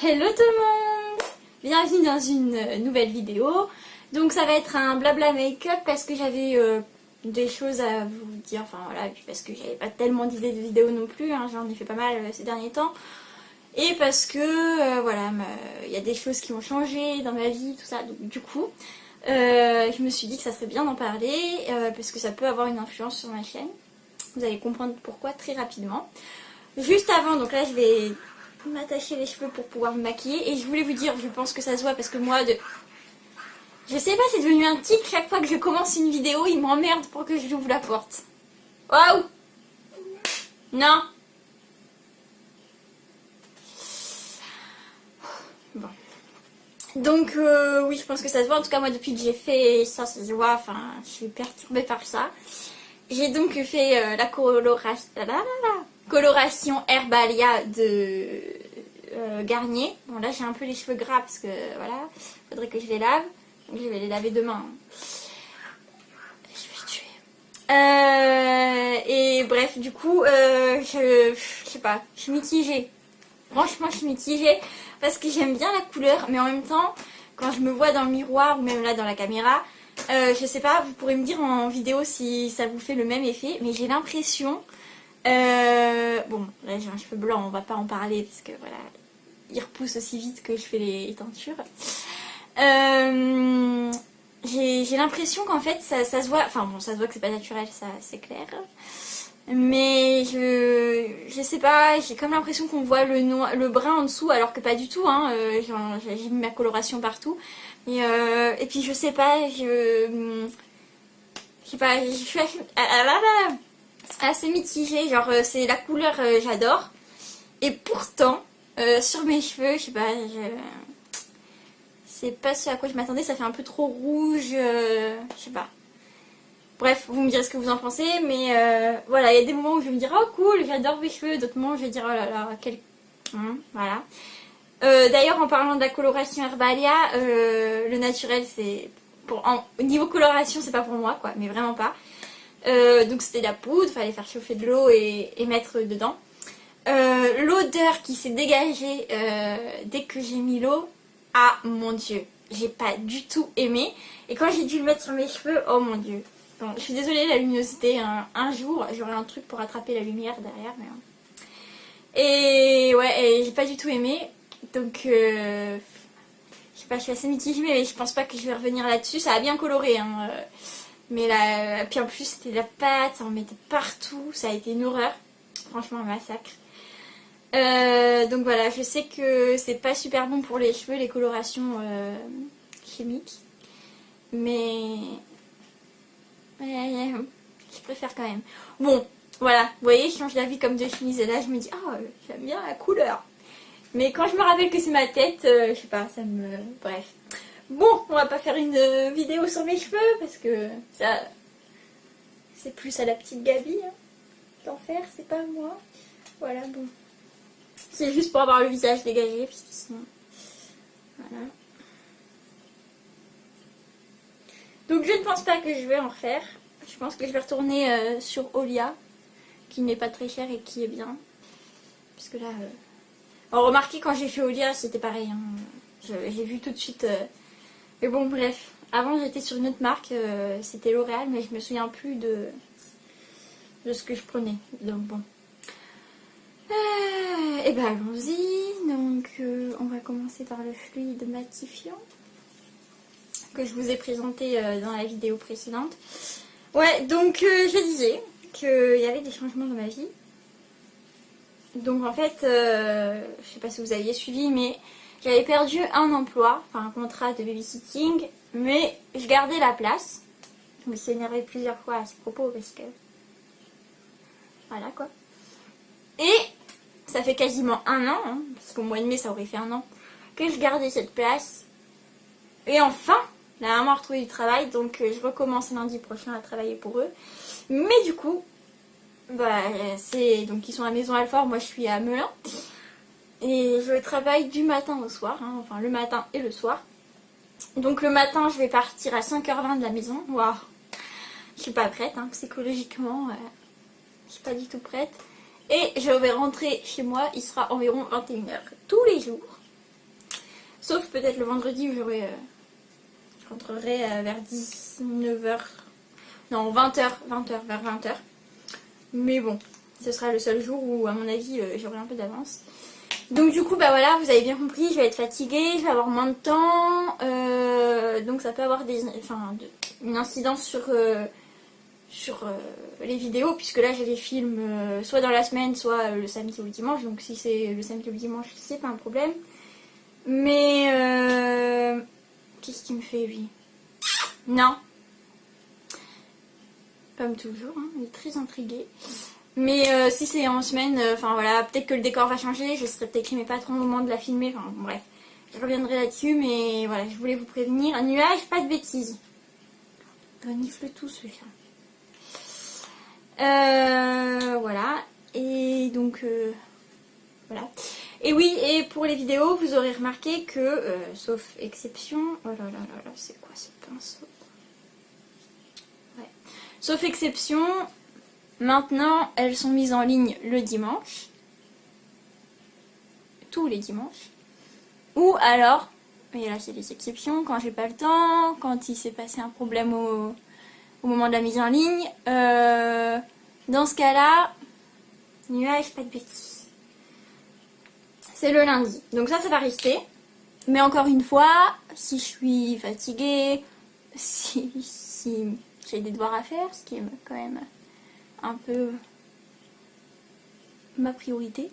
Hello tout le monde! Bienvenue dans une nouvelle vidéo. Donc ça va être un blabla make-up parce que j'avais des choses à vous dire, enfin voilà, et puis parce que j'avais pas tellement d'idées de vidéos non plus, hein, j'en ai fait pas mal ces derniers temps. Et parce que voilà, il y a des choses qui ont changé dans ma vie, tout ça, donc du coup, je me suis dit que ça serait bien d'en parler parce que ça peut avoir une influence sur ma chaîne. Vous allez comprendre pourquoi très rapidement. Juste avant, donc là je vais m'attacher les cheveux pour pouvoir me maquiller. Et je voulais vous dire, je pense que ça se voit parce que moi, je sais pas, c'est devenu un tic. Chaque fois que je commence une vidéo, il m'emmerde pour que je l'ouvre la porte. Waouh! Non! Bon. Donc oui, je pense que ça se voit. En tout cas, moi, depuis que j'ai fait ça, ça se voit. Enfin, je suis perturbée par ça. J'ai donc fait la coloration Herbalia de Garnier. Bon, là j'ai un peu les cheveux gras parce que voilà, faudrait que je les lave. Donc je vais les laver demain. Je vais tuer. Et bref, du coup, je sais pas, je suis mitigée. Franchement, je suis mitigée parce que j'aime bien la couleur, mais en même temps, quand je me vois dans le miroir ou même là dans la caméra, je sais pas, vous pourrez me dire en vidéo si ça vous fait le même effet, mais j'ai l'impression... bon, là j'ai un cheveu blanc, on va pas en parler parce que voilà, il repousse aussi vite que je fais les teintures. J'ai l'impression qu'en fait ça se voit, enfin bon, ça se voit que c'est pas naturel, ça c'est clair. Mais je sais pas, j'ai comme l'impression qu'on voit le brun en dessous alors que pas du tout, hein. J'ai mis ma coloration partout. Et puis je sais pas, je sais pas, je suis assez mitigée, genre c'est la couleur, j'adore. Et pourtant, sur mes cheveux, je sais pas, c'est pas ce à quoi je m'attendais, ça fait un peu trop rouge, je sais pas. Bref, vous me direz ce que vous en pensez, mais voilà, il y a des moments où je vais me dire oh cool, j'adore mes cheveux, d'autres moments où je vais dire oh là là, quel... voilà. D'ailleurs, en parlant de la coloration Herbalia, le naturel, c'est... Au niveau coloration, c'est pas pour moi, quoi, mais vraiment pas. Donc c'était de la poudre, fallait faire chauffer de l'eau et mettre dedans. L'odeur qui s'est dégagée dès que j'ai mis l'eau, ah mon dieu, j'ai pas du tout aimé. Et quand j'ai dû le mettre sur mes cheveux, oh mon dieu. Bon, je suis désolée, la luminosité, un jour j'aurai un truc pour attraper la lumière derrière. Mais... Et ouais, j'ai pas du tout aimé. Donc, je sais pas, je suis assez mitigée, mais je pense pas que je vais revenir là-dessus. Ça a bien coloré, hein. Mais là, puis en plus, c'était de la pâte, ça en mettait partout. Ça a été une horreur. Franchement, un massacre. Donc voilà, je sais que c'est pas super bon pour les cheveux, les colorations chimiques. Mais... je préfère quand même. Bon, voilà, vous voyez, je change d'avis comme de chemise. Et là, je me dis, oh, j'aime bien la couleur. Mais quand je me rappelle que c'est ma tête, je sais pas, ça me... Bref. Bon, on va pas faire une vidéo sur mes cheveux parce que ça... c'est plus à la petite Gabi hein, d'en faire, c'est pas moi. Voilà, bon. C'est juste pour avoir le visage dégagé, parce que sinon... Voilà. Donc je ne pense pas que je vais en refaire. Je pense que je vais retourner sur Olia, qui n'est pas très cher et qui est bien. Puisque là... Alors, remarquez, quand j'ai fait Olia, c'était pareil. Hein. J'ai vu tout de suite... Mais bon, bref. Avant, j'étais sur une autre marque, c'était L'Oréal, mais je me souviens plus de ce que je prenais. Donc bon. Et ben allons-y. Donc on va commencer par le fluide matifiant que je vous ai présenté dans la vidéo précédente. Ouais, donc je disais qu'il y avait des changements dans ma vie. Donc en fait, je sais pas si vous aviez suivi, mais j'avais perdu un emploi, enfin un contrat de babysitting, mais je gardais la place. Je me suis énervée plusieurs fois à ce propos parce que... Voilà quoi. Et ça fait quasiment un an, hein, parce qu'au mois de mai ça aurait fait un an, que je gardais cette place. Et enfin, la maman a retrouvé du travail, donc je recommence lundi prochain à travailler pour eux. Mais du coup, bah, donc ils sont à Maison Alfort, moi je suis à Melun. Et je travaille du matin au soir, hein, enfin le matin et le soir. Donc le matin je vais partir à 5h20 de la maison. Waouh, je suis pas prête, hein, psychologiquement, je suis pas du tout prête. Et je vais rentrer chez moi, il sera environ 21h tous les jours. Sauf peut-être le vendredi où je rentrerai vers 19h. Non, 20h, vers 20h. Mais bon, ce sera le seul jour où, à mon avis, j'aurai un peu d'avance. Donc du coup, bah voilà, vous avez bien compris, je vais être fatiguée, je vais avoir moins de temps. Donc ça peut avoir une incidence sur les vidéos, puisque là j'ai les films soit dans la semaine, soit le samedi ou le dimanche. Donc si c'est le samedi ou le dimanche, c'est pas un problème. Mais qu'est-ce qui me fait lui? Non. Comme toujours, hein, il est très intrigué. Mais si c'est en semaine, enfin voilà, peut-être que le décor va changer, je serai peut-être chez mes patrons au moment de la filmer, enfin bon, bref. Je reviendrai là-dessus, mais voilà, je voulais vous prévenir. Un nuage, pas de bêtises. Renifle tout ce chat. Voilà. Et donc, voilà. Et oui, et pour les vidéos, vous aurez remarqué que, sauf exception... Oh là là là là, c'est quoi ce pinceau? Ouais. Sauf exception, maintenant, elles sont mises en ligne le dimanche. Tous les dimanches. Ou alors, et là c'est des exceptions, quand j'ai pas le temps, quand il s'est passé un problème au moment de la mise en ligne. Dans ce cas-là, nuage, pas de bêtises. C'est le lundi. Donc ça va rester. Mais encore une fois, si je suis fatiguée, si j'ai des devoirs à faire, ce qui est quand même un peu ma priorité.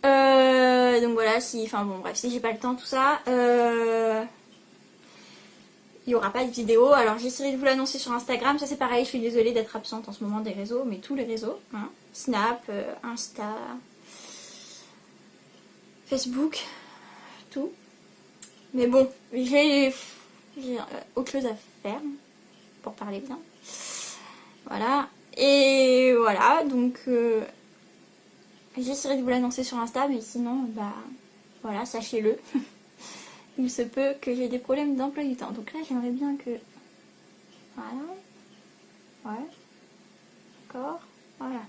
Donc voilà, si j'ai pas le temps, tout ça, il n'y aura pas de vidéo. Alors j'essaierai de vous l'annoncer sur Instagram. Ça c'est pareil, je suis désolée d'être absente en ce moment des réseaux, mais tous les réseaux, hein. Snap, Insta, Facebook, tout. Mais bon, j'ai autre chose à faire, pour parler bien. Voilà. Et voilà, donc j'essaierai de vous l'annoncer sur Insta, mais sinon, bah voilà, sachez-le. Il se peut que j'ai des problèmes d'emploi du temps. Donc là, j'aimerais bien que... Voilà. Ouais. D'accord. Voilà.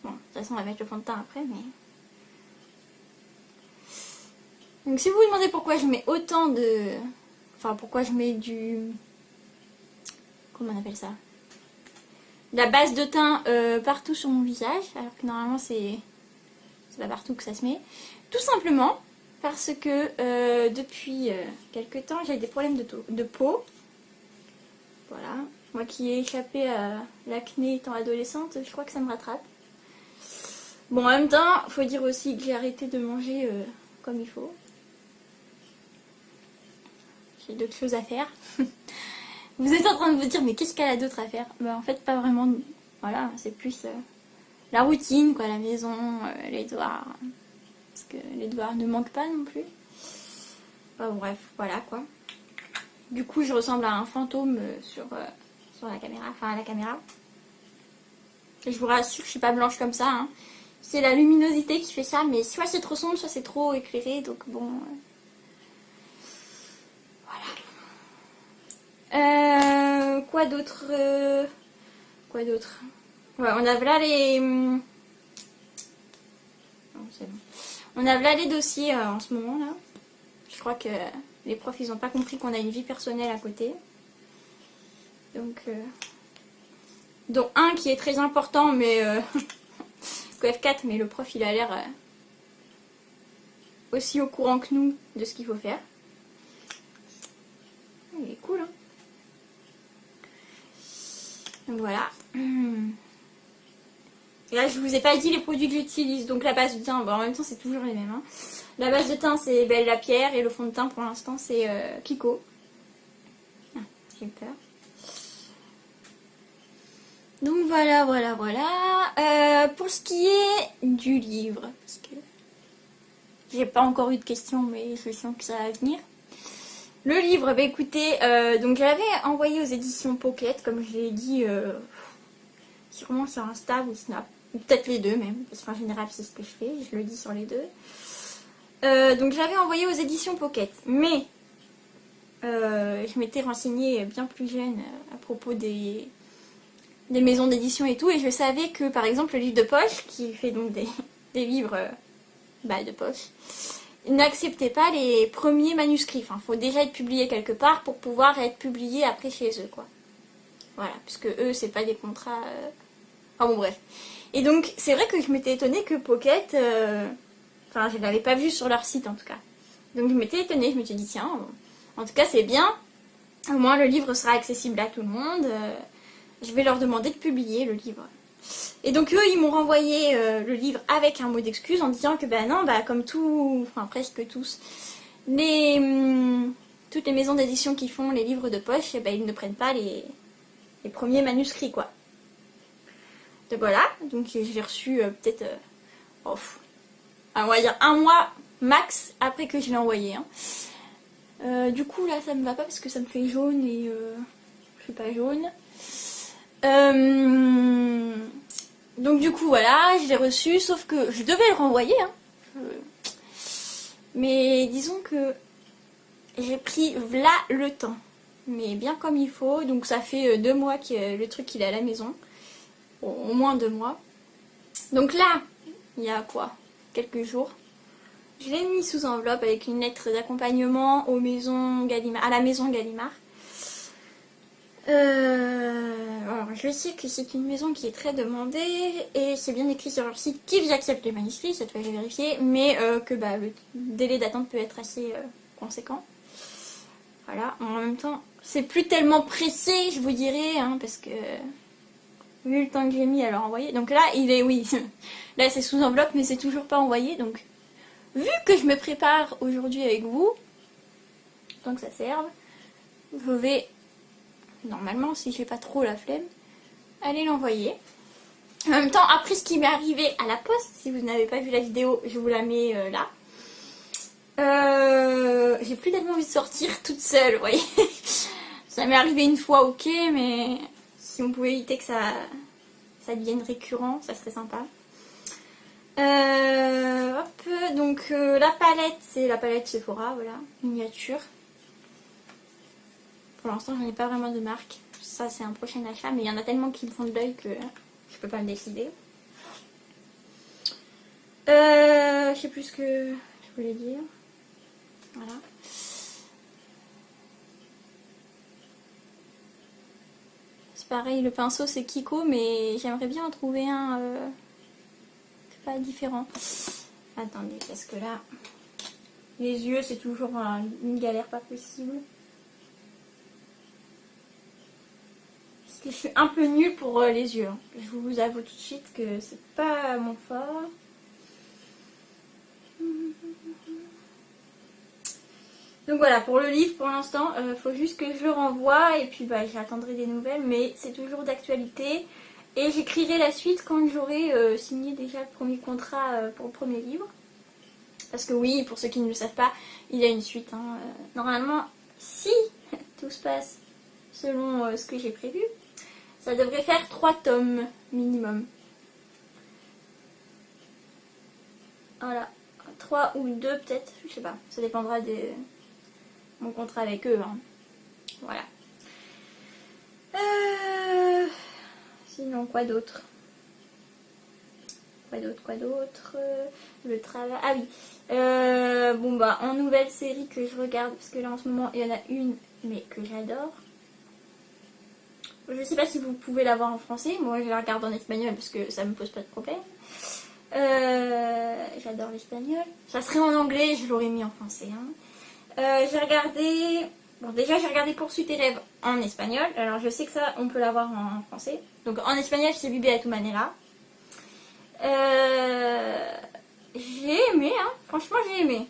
Bon, de toute façon, on va mettre le fond de teint après, mais... Donc si vous vous demandez pourquoi je mets autant de... Enfin, pourquoi je mets du... Comment on appelle ça? De la base de teint partout sur mon visage, alors que normalement c'est pas partout que ça se met. Tout simplement parce que depuis quelques temps j'ai des problèmes de peau. Voilà. Moi qui ai échappé à l'acné étant adolescente, je crois que ça me rattrape. Bon, en même temps, faut dire aussi que j'ai arrêté de manger comme il faut. J'ai d'autres choses à faire. Vous êtes en train de vous dire, mais qu'est-ce qu'elle a d'autre à faire? Bah, en fait, pas vraiment. Voilà, c'est plus la routine, quoi, la maison, les devoirs. Parce que les devoirs ne manquent pas non plus. Enfin, bref, voilà, quoi. Du coup, je ressemble à un fantôme sur la caméra. Enfin, à la caméra. Et je vous rassure, je suis pas blanche comme ça, hein. C'est la luminosité qui fait ça, mais soit c'est trop sombre, soit c'est trop éclairé, donc bon... Voilà. Quoi d'autre Quoi d'autre? Ouais, on a là les... Non, c'est bon. On a là les dossiers en ce moment, là. Je crois que les profs, ils ont pas compris qu'on a une vie personnelle à côté. Donc... dont un qui est très important, mais... F4, mais le prof, il a l'air aussi au courant que nous de ce qu'il faut faire. Il est cool, hein. Donc voilà. Et là, je vous ai pas dit les produits que j'utilise. Donc la base de teint, bon, en même temps, c'est toujours les mêmes, hein. La base de teint, c'est Belle Lapierre. Et le fond de teint, pour l'instant, c'est Kiko. Ah, j'ai eu peur. Donc voilà, voilà, voilà. Pour ce qui est du livre, parce que j'ai pas encore eu de questions, mais je sens que ça va venir. Le livre, bah écoutez, donc j'avais envoyé aux éditions Pocket, comme je l'ai dit, sûrement sur Insta ou Snap, ou peut-être les deux même, parce qu'en général c'est ce que je fais, je le dis sur les deux. Donc j'avais envoyé aux éditions Pocket, mais je m'étais renseignée bien plus jeune à propos des maisons d'édition et tout, et je savais que par exemple le livre de poche, qui fait donc des livres de poche, n'acceptaient pas les premiers manuscrits. Enfin, il faut déjà être publié quelque part pour pouvoir être publié après chez eux, quoi. Voilà, puisque eux, c'est pas des contrats... Enfin bon, bref. Et donc, c'est vrai que je m'étais étonnée que Pocket... Enfin, je l'avais pas vu sur leur site, en tout cas. Donc, je m'étais étonnée. Je me suis dit, tiens, en tout cas, c'est bien. Au moins, le livre sera accessible à tout le monde. Je vais leur demander de publier le livre. Et donc, eux, ils m'ont renvoyé le livre avec un mot d'excuse en disant que, bah non, bah comme tout... Enfin, presque tous... toutes les maisons d'édition qui font les livres de poche, bah, ils ne prennent pas les premiers manuscrits, quoi. Donc voilà, donc je l'ai reçu peut-être, on va dire 1 mois max après que je l'ai envoyé. Hein. Du coup là ça me va pas parce que ça me fait jaune et je suis pas jaune. Donc du coup voilà, je l'ai reçu, sauf que je devais le renvoyer. Hein. Mais disons que j'ai pris là le temps. Mais bien comme il faut, donc ça fait 2 mois que le truc il est à la maison. Au moins 2 mois. Donc là, il y a quoi? Quelques jours. Je l'ai mis sous enveloppe avec une lettre d'accompagnement à la maison Gallimard. Alors, je sais que c'est une maison qui est très demandée et c'est bien écrit sur leur site qu'ils acceptent les manuscrits, cette fois j'ai vérifié, mais que bah, le délai d'attente peut être assez conséquent. Voilà, en même temps, c'est plus tellement pressé, je vous dirais, hein, parce que... vu le temps que j'ai mis à leur envoyer. Donc là, oui. Là, c'est sous enveloppe, mais c'est toujours pas envoyé. Donc, vu que je me prépare aujourd'hui avec vous, tant que ça serve, je vais, normalement, si j'ai pas trop la flemme, aller l'envoyer. En même temps, après ce qui m'est arrivé à la poste, si vous n'avez pas vu la vidéo, je vous la mets là. J'ai plus tellement envie de sortir toute seule, vous voyez. Ça m'est arrivé une fois, ok, mais... si on pouvait éviter que ça devienne récurrent, ça serait sympa. Hop, donc la palette, c'est la palette Sephora, voilà, miniature. Pour l'instant, j'en ai pas vraiment de marque. Ça, c'est un prochain achat, mais il y en a tellement qui me font de l'œil que je peux pas me décider. Je sais plus ce que je voulais dire. Voilà. Pareil, le pinceau c'est Kiko, mais j'aimerais bien en trouver un pas différent. Attendez, parce que là, les yeux c'est toujours une galère pas possible. Parce que je suis un peu nulle pour les yeux. Hein. Je vous avoue tout de suite que c'est pas mon fort. Donc voilà, pour le livre, pour l'instant, faut juste que je le renvoie et puis bah, j'attendrai des nouvelles, mais c'est toujours d'actualité. Et j'écrirai la suite quand j'aurai signé déjà le premier contrat pour le premier livre. Parce que oui, pour ceux qui ne le savent pas, il y a une suite. Hein. Normalement, si tout se passe selon ce que j'ai prévu, ça devrait faire 3 tomes minimum. Voilà, 3 ou 2 peut-être, je sais pas, ça dépendra de mon contrat avec eux. Hein. Voilà. Sinon, quoi d'autre? Quoi d'autre? Le travail. Ah oui. Bon bah, en nouvelle série que je regarde, parce que là en ce moment il y en a une, mais que j'adore. Je sais pas si vous pouvez la voir en français. Moi je la regarde en espagnol parce que ça me pose pas de problème. J'adore l'espagnol. Ça serait en anglais, je l'aurais mis en français. Hein. J'ai regardé... Bon, déjà, j'ai regardé Poursuite et rêve en espagnol. Alors, je sais que ça, on peut l'avoir en français. Donc, en espagnol, c'est Vive a tu manera. J'ai aimé, hein. Franchement, j'ai aimé.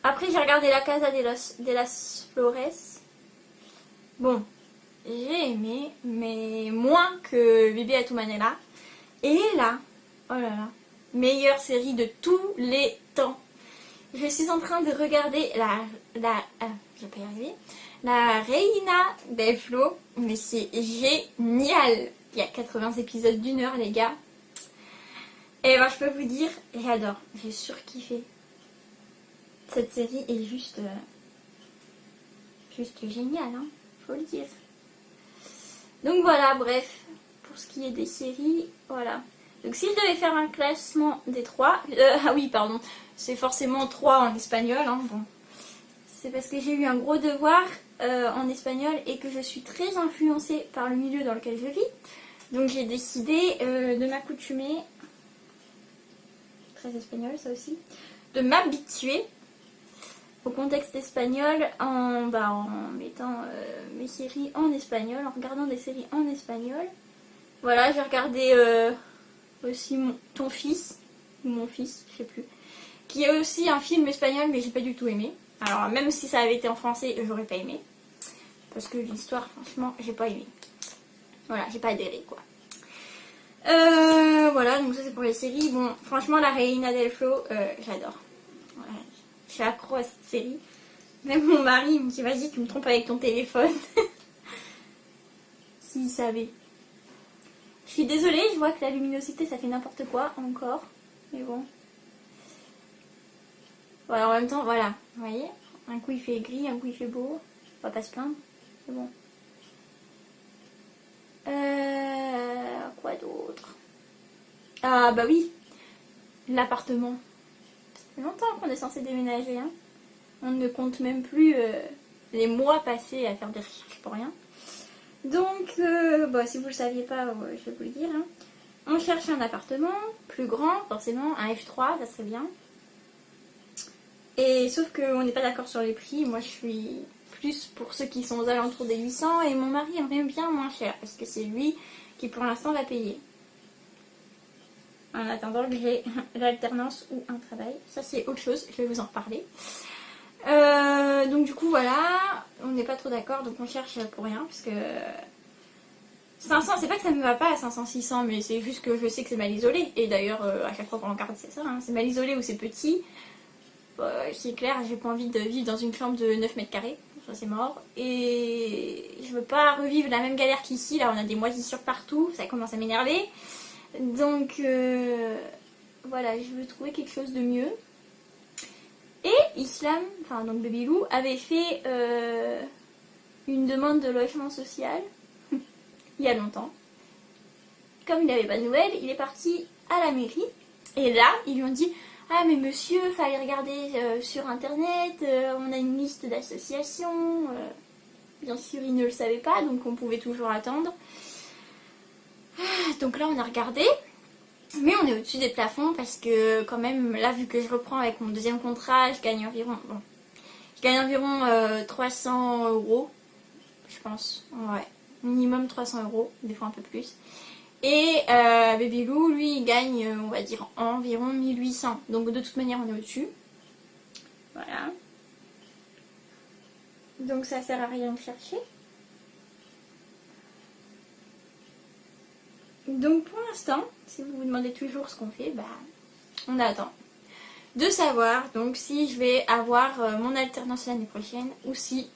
Après, j'ai regardé La Casa de las Flores. Bon, j'ai aimé, mais moins que Vive a tu manera. Et là, oh là là, meilleure série de tous les temps. Je suis en train de regarder je vais pas y arriver, la Reina del Flow, mais c'est génial. Il y a 80 épisodes d'1 heure, les gars. Et ben, je peux vous dire, j'adore, j'ai surkiffé. Cette série est juste géniale, hein, faut le dire. Donc voilà, bref, pour ce qui est des séries, voilà. Donc si je devais faire un classement des 3, ah oui pardon, c'est forcément 3 en espagnol, hein, bon. C'est parce que j'ai eu un gros devoir en espagnol et que je suis très influencée par le milieu dans lequel je vis. Donc j'ai décidé de m'accoutumer, très espagnol ça aussi, de m'habituer au contexte espagnol en mettant mes séries en espagnol, en regardant des séries en espagnol. Voilà, j'ai regardé aussi ton fils, ou mon fils, je sais plus, qui est aussi un film espagnol mais j'ai pas du tout aimé. Alors même si ça avait été en français, j'aurais pas aimé. Parce que l'histoire, franchement, j'ai pas aimé. Voilà, j'ai pas adhéré quoi. Voilà, donc ça c'est pour les séries. Bon, franchement, la Reina del Flow, j'adore. Voilà, je suis accro à cette série. Même mon mari me dit, vas-y, tu me trompes avec ton téléphone. S'il savait. Je suis désolée, je vois que la luminosité ça fait n'importe quoi encore. Mais bon. Voilà, en même temps, voilà. Vous voyez, un coup il fait gris, un coup il fait beau. On va pas se plaindre. C'est bon. Quoi d'autre? Ah bah oui, l'appartement. Ça fait longtemps qu'on est censé déménager. Hein. On ne compte même plus les mois passés à faire des recherches pour rien. Donc, si vous ne le saviez pas, je vais vous le dire. Hein. On cherche un appartement plus grand, forcément, un F3, ça serait bien. Et sauf qu'on n'est pas d'accord sur les prix. Moi, je suis plus pour ceux qui sont aux alentours des 800 et mon mari aimerait bien moins cher parce que c'est lui qui pour l'instant va payer. En attendant que j'ai l'alternance ou un travail. Ça, c'est autre chose, je vais vous en reparler. Donc du coup voilà, on n'est pas trop d'accord, donc on cherche pour rien parce que 500, c'est pas que ça me va pas à 500-600, mais c'est juste que je sais que c'est mal isolé. Et d'ailleurs à chaque fois qu'on regarde c'est ça, hein, c'est mal isolé ou c'est petit. C'est clair, j'ai pas envie de vivre dans une chambre de 9 mètres carrés, ça c'est mort. Et je veux pas revivre la même galère qu'ici, là on a des moisissures partout, ça commence à m'énerver. Donc voilà, je veux trouver quelque chose de mieux. Et Islam, enfin donc Baby Lou, avait fait une demande de logement social il y a longtemps. Comme il n'avait pas de nouvelles, il est parti à la mairie. Et là, ils lui ont dit « Ah mais monsieur, fallait regarder sur internet, on a une liste d'associations. » Bien sûr, il ne le savait pas, donc on pouvait toujours attendre. Donc là, on a regardé. Mais on est au-dessus des plafonds parce que quand même, là vu que je reprends avec mon deuxième contrat, je gagne environ 300 €, je pense. Ouais, minimum 300 €, des fois un peu plus. Et Baby Lou, lui, il gagne, on va dire, environ 1800. Donc de toute manière, on est au-dessus. Voilà. Donc ça sert à rien de chercher. Donc pour l'instant, si vous vous demandez toujours ce qu'on fait, on attend de savoir donc si je vais avoir mon alternance l'année prochaine ou si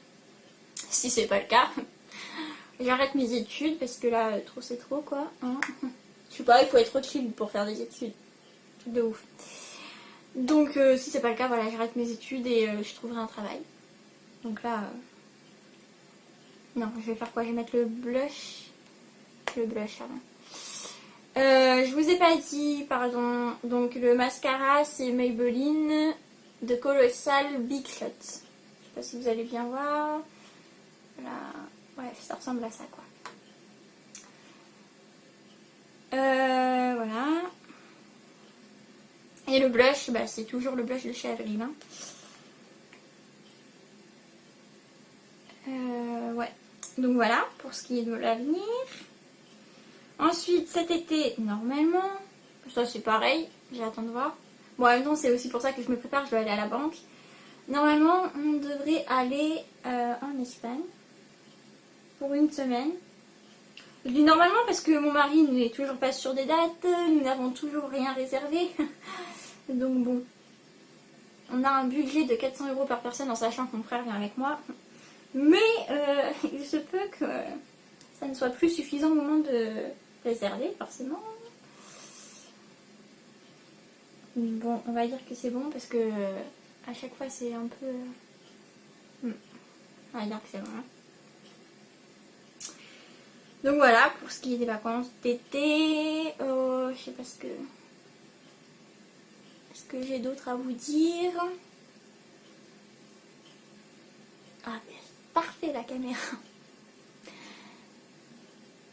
c'est pas le cas, j'arrête mes études parce que là trop c'est trop quoi. Hein. Je sais pas, il faut être chill pour faire des études, truc de ouf. Donc si c'est pas le cas, voilà, j'arrête mes études et je trouverai un travail. Donc là, non, je vais faire quoi? Je vais mettre le blush avant. Je vous ai pas dit, pardon, donc le mascara c'est Maybelline de Colossal Big Shot. Je sais pas si vous allez bien voir. Voilà, ouais, ça ressemble à ça quoi. Voilà. Et le blush, c'est toujours le blush de chez Avril. Hein. Ouais. Donc voilà, pour ce qui est de l'avenir. Ensuite, cet été, normalement, ça c'est pareil, j'attends de voir. Bon, en même temps, c'est aussi pour ça que je me prépare, je dois aller à la banque. Normalement, on devrait aller en Espagne pour une semaine. Je dis normalement parce que mon mari n'est toujours pas sûr des dates, nous n'avons toujours rien réservé. Donc bon, on a un budget de 400 € par personne en sachant que mon frère vient avec moi. Mais il se peut que ça ne soit plus suffisant au moment de réserver, forcément. Bon, on va dire que c'est bon parce que à chaque fois c'est un peu... On va dire que c'est bon. Hein. Donc voilà, pour ce qui est des vacances d'été, je sais pas ce que j'ai d'autre à vous dire. Ah, mais parfait la caméra.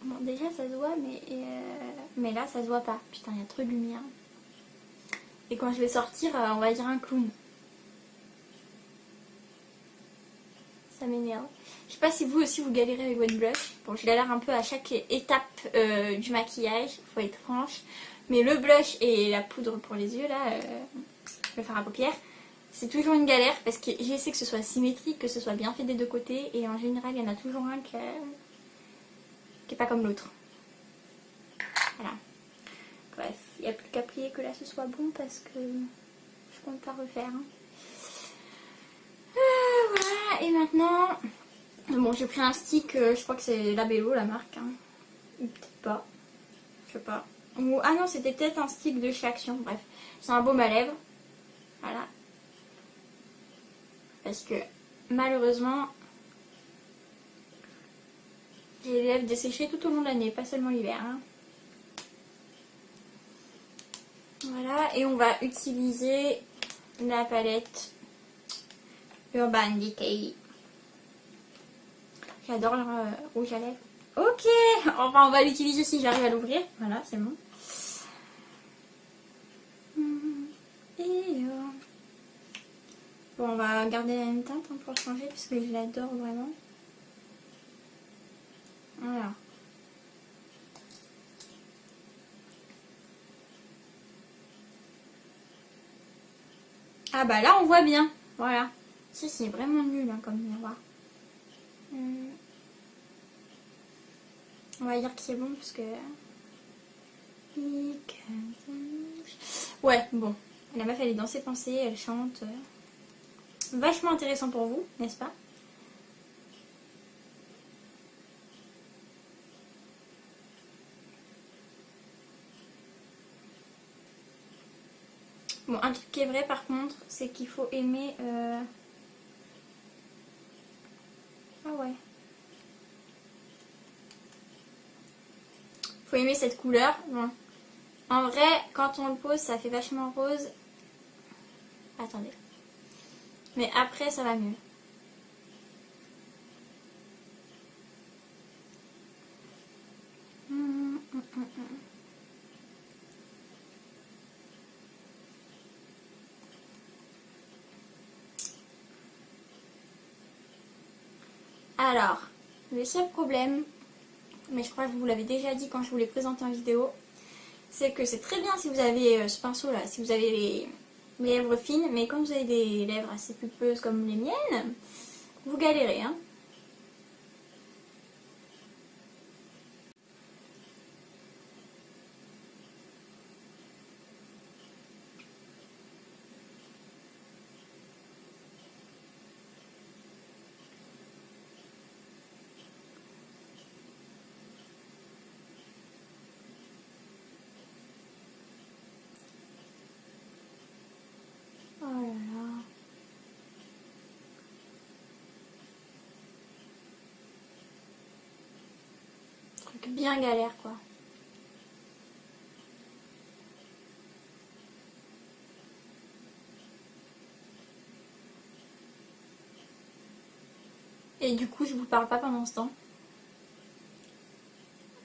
Bon, déjà ça se voit, mais là ça se voit pas. Putain, il y a trop de lumière. Et quand je vais sortir, on va dire un clown. Ça m'énerve. Je sais pas si vous aussi vous galérez avec votre blush. Bon, je galère un peu à chaque étape du maquillage, faut être franche. Mais le blush et la poudre pour les yeux, là, le fard à paupières, c'est toujours une galère parce que j'essaie que ce soit symétrique, que ce soit bien fait des deux côtés. Et en général, il y en a toujours un qui est pas comme l'autre. Voilà. Bref, il n'y a plus qu'à prier que là ce soit bon parce que je compte pas refaire. Hein. Voilà, et maintenant, bon, j'ai pris un stick, je crois que c'est Labello la marque, hein. Ou peut-être pas, je sais pas. Ou, ah non, c'était peut-être un stick de chez Action, bref. C'est un baume à lèvres, voilà. Parce que malheureusement, j'ai les lèvres desséchées tout au long de l'année, pas seulement l'hiver. Hein. Voilà, et on va utiliser la palette Urban Decay. J'adore le rouge à lèvres. Ok, enfin on va l'utiliser si j'arrive à l'ouvrir. Voilà, c'est bon. Et bon, on va garder la même teinte hein, pour changer parce que je l'adore vraiment. Voilà. Ah bah là on voit bien. Voilà. Si c'est vraiment nul hein, comme miroir. On va dire que c'est bon parce que... Ouais, bon. La meuf elle est dans ses pensées, elle chante. Vachement intéressant pour vous, n'est-ce pas? Bon, un truc qui est vrai par contre, c'est qu'il faut aimer... Ah ouais. Faut aimer cette couleur. Bon. En vrai, quand on le pose, ça fait vachement rose. Attendez. Mais après, ça va mieux. Alors, le seul problème, mais je crois que je vous l'avais déjà dit quand je vous l'ai présenté en vidéo, c'est que c'est très bien si vous avez ce pinceau là, si vous avez les lèvres fines, mais quand vous avez des lèvres assez pulpeuses comme les miennes, vous galérez hein. Oh là là. Truc bien galère quoi. Et du coup, je vous parle pas pendant ce temps.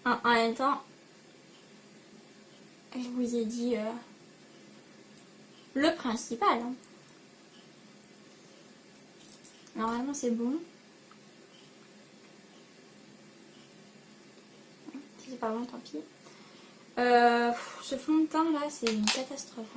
En même temps, je vous ai dit le principal. Hein. Normalement, c'est bon. Si c'est pas bon, tant pis. Ce fond de teint là, c'est une catastrophe. Hein.